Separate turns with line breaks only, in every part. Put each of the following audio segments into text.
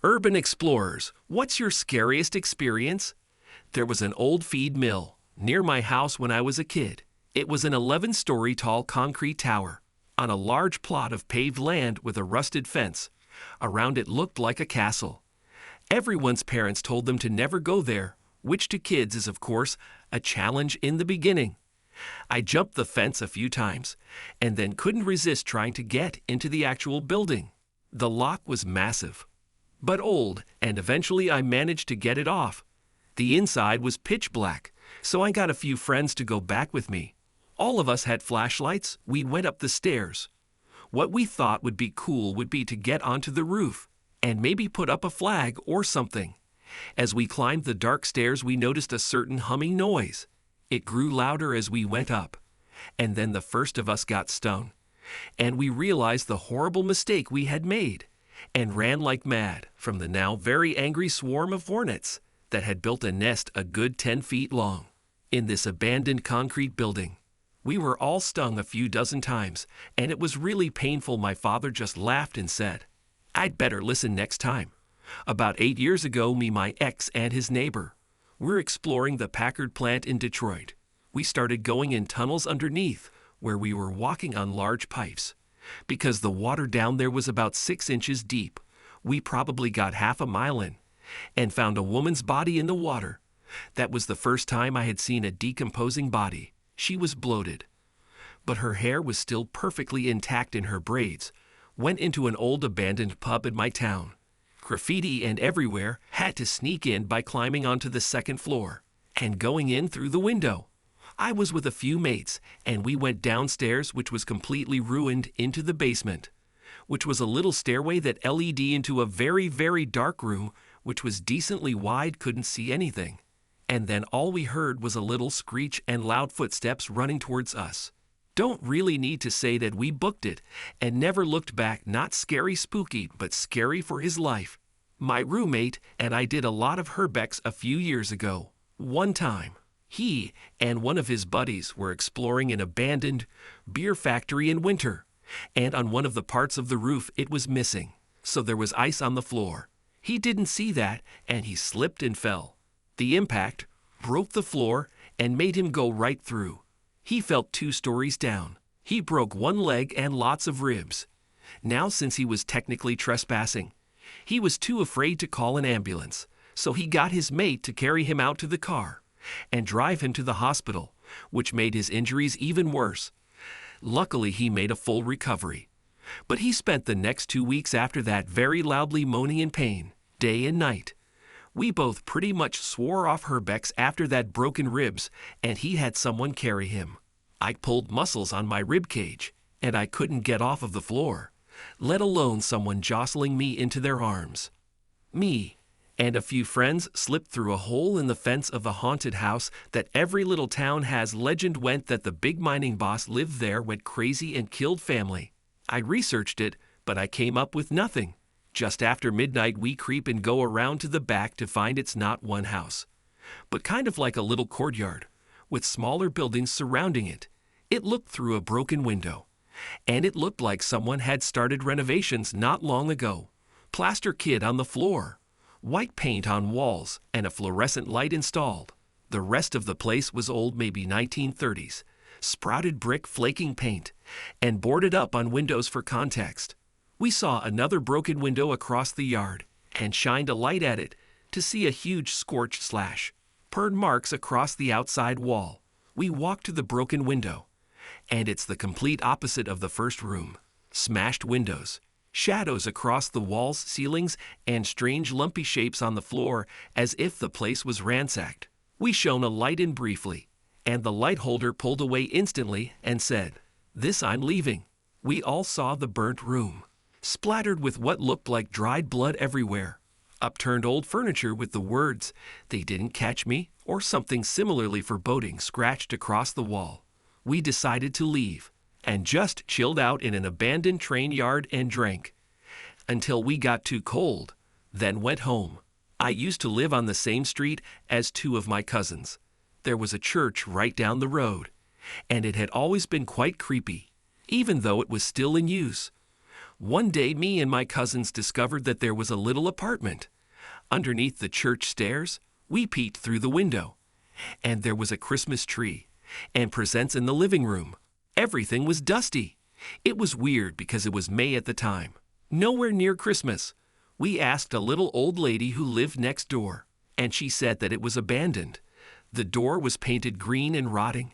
Urban explorers, what's your scariest experience? There was an old feed mill near my house when I was a kid. It was an 11-story tall concrete tower on a large plot of paved land with a rusted fence. Around it looked like a castle. Everyone's parents told them to never go there, which to kids is, of course, a challenge in the beginning. I jumped the fence a few times and then couldn't resist trying to get into the actual building. The lock was massive, but old, and eventually I managed to get it off. The inside was pitch black, so I got a few friends to go back with me. All of us had flashlights. We went up the stairs. What we thought would be cool would be to get onto the roof and maybe put up a flag or something. As we climbed the dark stairs, we noticed a certain humming noise. It grew louder as we went up, and then the first of us got stung, and we realized the horrible mistake we had made, and ran like mad from the now very angry swarm of hornets that had built a nest a good 10 feet long in this abandoned concrete building. We were all stung a few dozen times, and it was really painful. My father just laughed and said, "I'd better listen next time." About 8 years ago, me, my ex, and his neighbor, we're exploring the Packard plant in Detroit. We started going in tunnels underneath, where we were walking on large pipes. Because the water down there was about 6 inches deep, we probably got half a mile in, and found a woman's body in the water. That was the first time I had seen a decomposing body. She was bloated, but her hair was still perfectly intact in her braids. Went into an old abandoned pub in my town. Graffiti and everywhere. Had to sneak in by climbing onto the second floor and going in through the window. I was with a few mates, and we went downstairs, which was completely ruined, into the basement, which was a little stairway that led into a very, very dark room, which was decently wide, couldn't see anything. And then all we heard was a little screech and loud footsteps running towards us. Don't really need to say that we booked it and never looked back. Not scary spooky, but scary for his life. My roommate and I did a lot of herbex a few years ago. One time, he and one of his buddies were exploring an abandoned beer factory in winter, and on one of the parts of the roof it was missing, so there was ice on the floor. He didn't see that, and he slipped and fell. The impact broke the floor and made him go right through. He fell 2 stories down. He broke one leg and lots of ribs. Now, since he was technically trespassing, he was too afraid to call an ambulance, so he got his mate to carry him out to the car and drive him to the hospital, which made his injuries even worse. Luckily, he made a full recovery. But he spent the next 2 weeks after that very loudly moaning in pain, day and night. We both pretty much swore off herbex after that broken ribs, and he had someone carry him. I pulled muscles on my rib cage, and I couldn't get off of the floor, let alone someone jostling me into their arms. Me and a few friends slipped through a hole in the fence of a haunted house that every little town has. Legend went that the big mining boss lived there, went crazy, and killed family. I researched it, but I came up with nothing. Just after midnight, we creep and go around to the back to find it's not one house, but kind of like a little courtyard with smaller buildings surrounding it. It looked through a broken window, and it looked like someone had started renovations not long ago. Plaster kid on the floor, white paint on walls, and a fluorescent light installed. The rest of the place was old, maybe 1930s, sprouted brick, flaking paint, and boarded up on windows for context. We saw another broken window across the yard and shined a light at it to see a huge scorched slash, burn marks across the outside wall. We walked to the broken window, and it's the complete opposite of the first room. Smashed windows, shadows across the walls, ceilings, and strange lumpy shapes on the floor as if the place was ransacked. We shone a light in briefly, and the light holder pulled away instantly and said, "This, I'm leaving." We all saw the burnt room, splattered with what looked like dried blood everywhere. Upturned old furniture with the words, "They didn't catch me," or something similarly foreboding, scratched across the wall. We decided to leave and just chilled out in an abandoned train yard and drank until we got too cold, then went home. I used to live on the same street as 2 of my cousins. There was a church right down the road, and it had always been quite creepy, even though it was still in use. One day, me and my cousins discovered that there was a little apartment. Underneath the church stairs, we peeked through the window, and there was a Christmas tree and presents in the living room. Everything was dusty. It was weird because it was May at the time, nowhere near Christmas. We asked a little old lady who lived next door, and she said that it was abandoned. The door was painted green and rotting,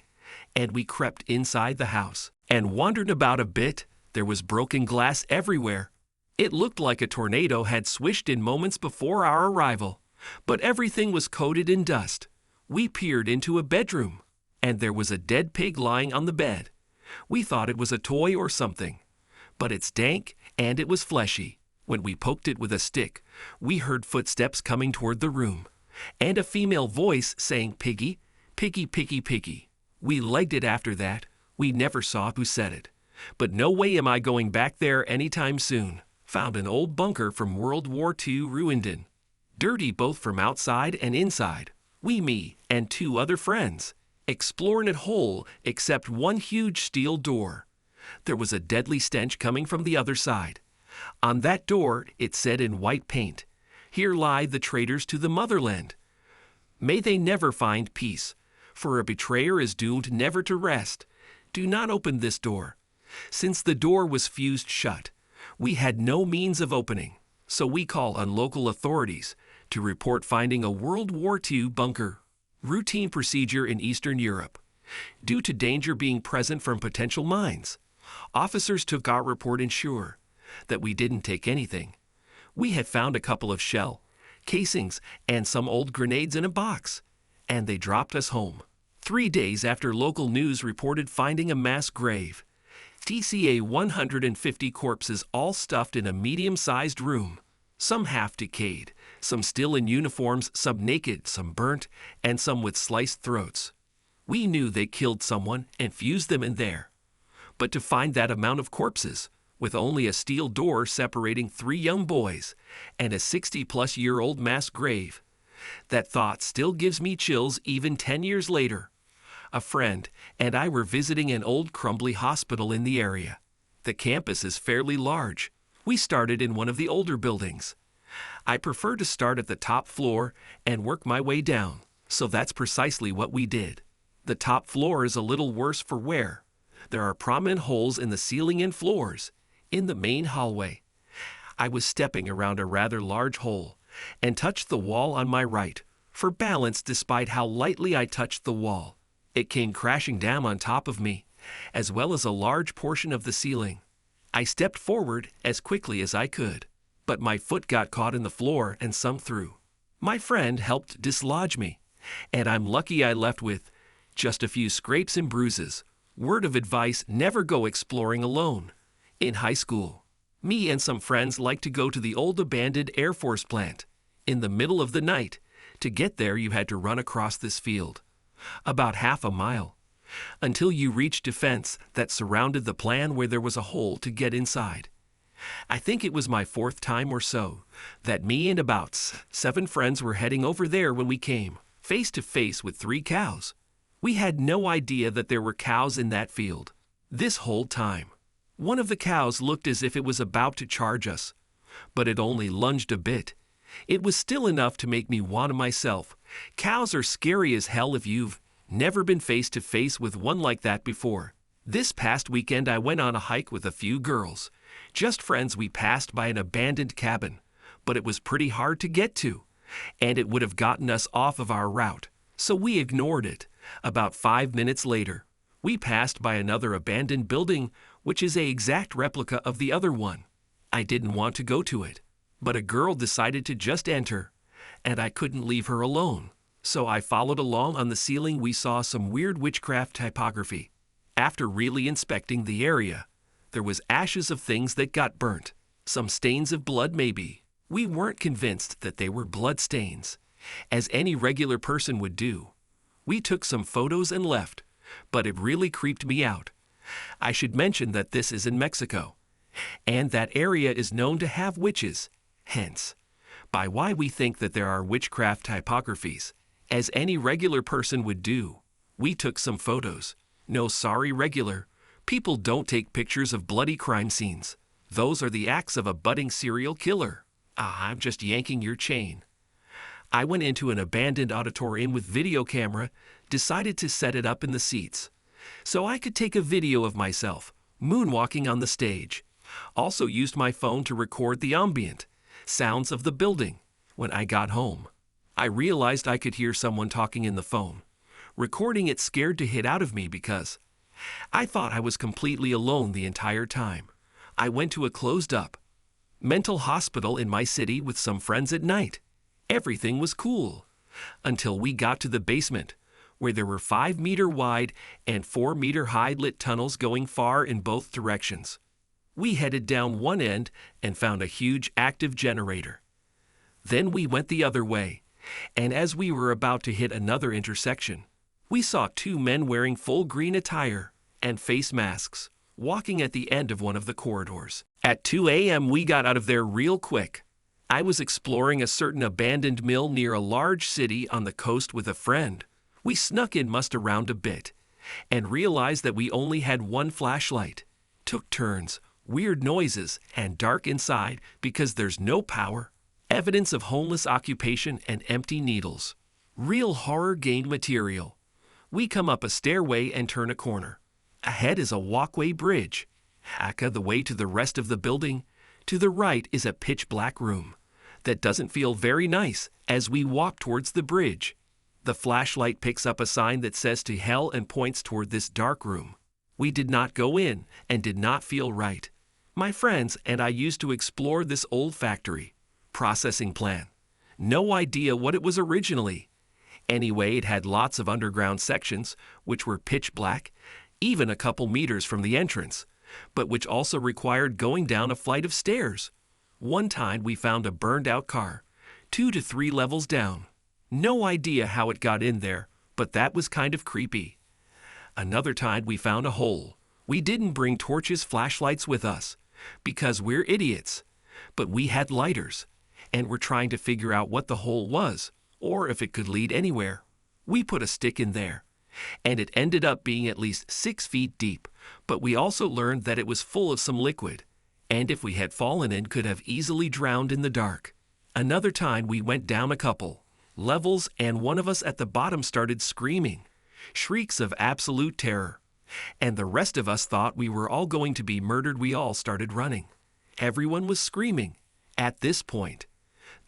and we crept inside the house and wandered about a bit. There was broken glass everywhere. It looked like a tornado had swished in moments before our arrival, but everything was coated in dust. We peered into a bedroom, and there was a dead pig lying on the bed. We thought it was a toy or something, but it's dank and it was fleshy. When we poked it with a stick, we heard footsteps coming toward the room, and a female voice saying, "Piggy, piggy, piggy, piggy." We legged it after that. We never saw who said it, but no way am I going back there anytime soon. Found an old bunker from World War II ruined in. Dirty both from outside and inside. Me, and two other friends. Exploring it whole except one huge steel door. There was a deadly stench coming from the other side. On that door it said in white paint, "Here lie the traitors to the motherland. May they never find peace, for a betrayer is doomed never to rest. Do not open this door." Since the door was fused shut, we had no means of opening, so we call on local authorities to report finding a World War II bunker. Routine procedure in Eastern Europe. Due to danger being present from potential mines, officers took our report and sure that we didn't take anything. We had found a couple of shell casings and some old grenades in a box, and they dropped us home. 3 days after local news reported finding a mass grave. TCA 150 corpses all stuffed in a medium-sized room. Some half decayed, some still in uniforms, some naked, some burnt, and some with sliced throats. We knew they killed someone and fused them in there. But to find that amount of corpses, with only a steel door separating 3 young boys and a 60-plus-year-old mass grave, that thought still gives me chills even 10 years later. A friend and I were visiting an old crumbly hospital in the area. The campus is fairly large. We started in one of the older buildings. I prefer to start at the top floor and work my way down, so that's precisely what we did. The top floor is a little worse for wear. There are prominent holes in the ceiling and floors. In the main hallway, I was stepping around a rather large hole and touched the wall on my right. For balance, despite how lightly I touched the wall, it came crashing down on top of me, as well as a large portion of the ceiling. I stepped forward as quickly as I could, but my foot got caught in the floor and sunk through. My friend helped dislodge me, and I'm lucky I left with just a few scrapes and bruises. Word of advice: never go exploring alone. In high school, me and some friends liked to go to the old abandoned Air Force plant. In the middle of the night, to get there you had to run across this field, about half a mile, until you reached a fence that surrounded the plant where there was a hole to get inside. I think it was my 4th time or so that me and about 7 friends were heading over there when we came face to face with 3 cows. We had no idea that there were cows in that field this whole time. One of the cows looked as if it was about to charge us, but it only lunged a bit. It was still enough to make me want to myself. Cows are scary as hell if you've never been face to face with one like that before. This past weekend I went on a hike with a few girls. Just friends. We passed by an abandoned cabin, but it was pretty hard to get to, and it would have gotten us off of our route, so we ignored it. About 5 minutes later, we passed by another abandoned building, which is an exact replica of the other one. I didn't want to go to it, but a girl decided to just enter, and I couldn't leave her alone. So I followed along. On the ceiling we saw some weird witchcraft typography. After really inspecting the area, there was ashes of things that got burnt. Some stains of blood maybe. We weren't convinced that they were blood stains, as any regular person would do. We took some photos and left, but it really creeped me out. I should mention that this is in Mexico, and that area is known to have witches. Hence, by why we think that there are witchcraft typographies, as any regular person would do. We took some photos. No, sorry, regular people don't take pictures of bloody crime scenes. Those are the acts of a budding serial killer. Ah, I'm just yanking your chain. I went into an abandoned auditorium with video camera, decided to set it up in the seats, so I could take a video of myself, moonwalking on the stage. Also used my phone to record the ambient sounds of the building. When I got home, I realized I could hear someone talking in the phone. Recording it scared to hit out of me because I thought I was completely alone the entire time. I went to a closed-up mental hospital in my city with some friends at night. Everything was cool until we got to the basement, where there were 5-meter wide and 4-meter high lit tunnels going far in both directions. We headed down one end and found a huge active generator. Then we went the other way, and as we were about to hit another intersection, we saw 2 men wearing full green attire and face masks walking at the end of one of the corridors. At 2 a.m. we got out of there real quick. I was exploring a certain abandoned mill near a large city on the coast with a friend. We snuck in must around a bit and realized that we only had one flashlight. Took turns, weird noises, and dark inside because there's no power. Evidence of homeless occupation and empty needles. Real horror game material. We come up a stairway and turn a corner. Ahead is a walkway bridge. Haka the way to the rest of the building. To the right is a pitch-black room that doesn't feel very nice as we walk towards the bridge. The flashlight picks up a sign that says to hell and points toward this dark room. We did not go in and did not feel right. My friends and I used to explore this old factory. Processing plant. No idea what it was originally. Anyway, it had lots of underground sections, which were pitch black, even a couple meters from the entrance, but which also required going down a flight of stairs. One time we found a burned-out car, 2 to 3 levels down. No idea how it got in there, but that was kind of creepy. Another time we found a hole. We didn't bring torches, flashlights with us, because we're idiots, but we had lighters, and were trying to figure out what the hole was, or if it could lead anywhere. We put a stick in there, and it ended up being at least 6 feet deep, but we also learned that it was full of some liquid, and if we had fallen in could have easily drowned in the dark. Another time we went down a couple levels and one of us at the bottom started screaming, shrieks of absolute terror, and the rest of us thought we were all going to be murdered. We all started running. Everyone was screaming. At this point,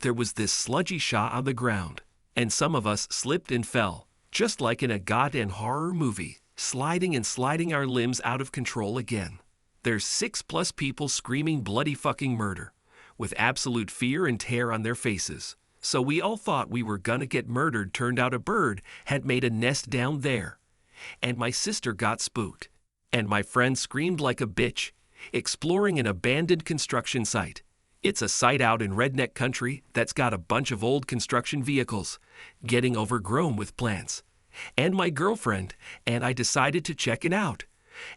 there was this sludgy shot on the ground, and some of us slipped and fell, just like in a goddamn horror movie, sliding and sliding our limbs out of control again. There's 6+ people screaming bloody fucking murder, with absolute fear and terror on their faces. So we all thought we were gonna get murdered. Turned out a bird had made a nest down there, and my sister got spooked, and my friend screamed like a bitch, exploring an abandoned construction site. It's a site out in redneck country that's got a bunch of old construction vehicles, getting overgrown with plants. And my girlfriend and I decided to check it out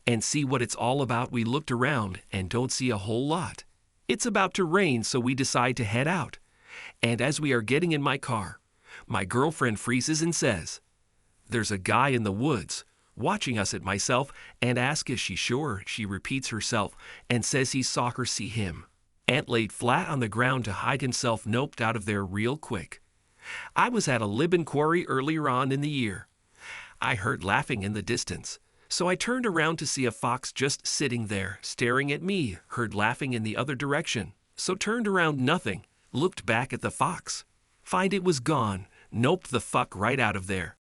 and see what it's all about. We looked around and don't see a whole lot. It's about to rain, so we decide to head out. And as we are getting in my car, my girlfriend freezes and says, "There's a guy in the woods watching us." At myself and ask, "Is she sure?" She repeats herself and says he saw her see him. Ant laid flat on the ground to hide himself. Noped out of there real quick. I was at a Libyan quarry earlier on in the year. I heard laughing in the distance, so I turned around to see a fox just sitting there, staring at me. Heard laughing in the other direction, so turned around. Nothing. Looked back at the fox. Find it was gone. Noped the fuck right out of there.